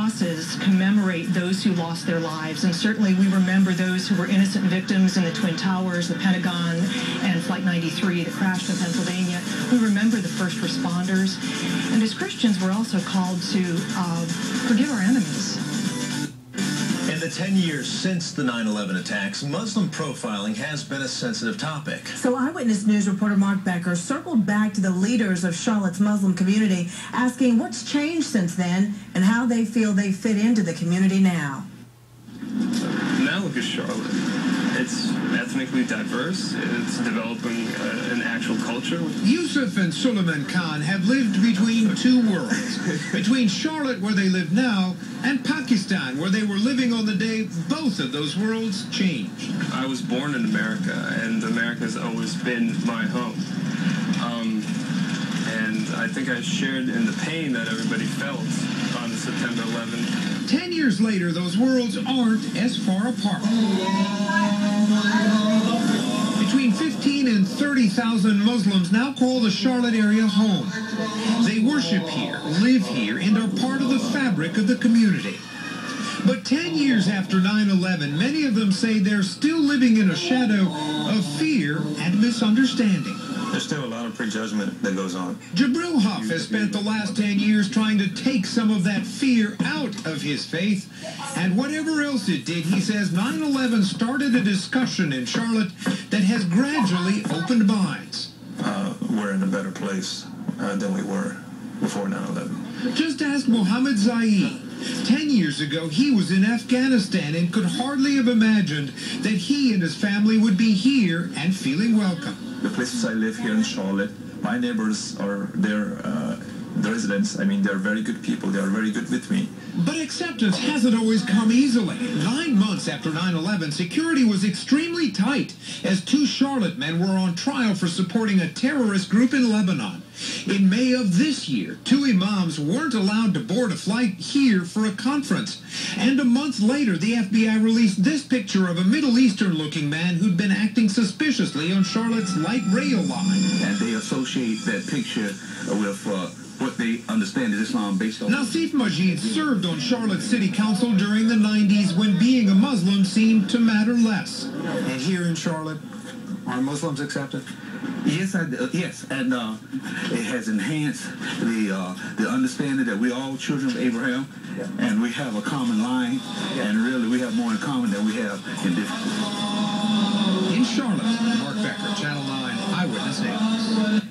crosses commemorate those who lost their lives, and certainly we remember those who were innocent victims in the Twin Towers, the Pentagon, and Flight 93 that crashed in Pennsylvania. We remember the first responders, and as Christians, we're also called to forgive our enemies. In the 10 years since the 9/11 attacks, Muslim profiling has been a sensitive topic. So Eyewitness News reporter Mark Becker circled back to the leaders of Charlotte's Muslim community, asking what's changed since then and how they feel they fit into the community now. Now look at Charlotte. It's ethnically diverse. It's developing an actual culture. Yusuf and Suleiman Khan have lived between two worlds. Between Charlotte, where they live now, and Pakistan, where they were living on the day both of those worlds changed. I was born in America, and America has always been my home. And I think I shared in the pain that everybody felt on September 11th. 10 years later, those worlds aren't as far apart. Between 15 and 30,000 Muslims now call the Charlotte area home. They worship here, live here, and are part of the fabric of the community. But 10 years after 9/11, many of them say they're still living in a shadow of fear and misunderstanding. There's still a lot of prejudgment that goes on. Jibril Hough has spent the last 10 years trying to take some of that fear out of his faith. And whatever else it did, he says 9/11 started a discussion in Charlotte that has gradually opened minds. We're in a better place than we were before 9/11. Just ask Mohammed Zaid. 10 years ago, he was in Afghanistan and could hardly have imagined that he and his family would be here and feeling welcome. The places I live here in Charlotte, my neighbors are the residents. I mean, they're very good people. They are very good with me. But acceptance hasn't always come easily. 9 months after 9/11, security was extremely tight as 2 Charlotte men were on trial for supporting a terrorist group in Lebanon. In May of this year, 2 imams weren't allowed to board a flight here for a conference. And a month later, the FBI released this picture of a Middle Eastern-looking man who'd been acting suspiciously on Charlotte's light rail line. And they associate that picture with what they understand is Islam based on. Nasif Majeed served on Charlotte City Council during the 90s when being a Muslim seemed to matter less. And here in Charlotte, are Muslims accepted? Yes, yes, and it has enhanced the understanding that we're all children of Abraham, and we have a common line, and really we have more in common than we have in difference. In Charlotte, Mark Becker, Channel 9 Eyewitness News.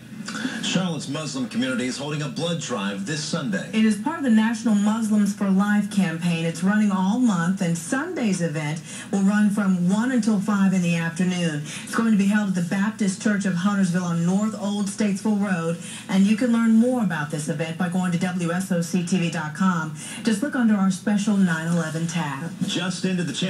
Charlotte's Muslim community is holding a blood drive this Sunday. It is part of the National Muslims for Life campaign. It's running all month, and Sunday's event will run from 1 until 5 in the afternoon. It's going to be held at the Baptist Church of Huntersville on North Old Statesville Road, and you can learn more about this event by going to WSOCTV.com. Just look under our special 9/11 tab. Just into the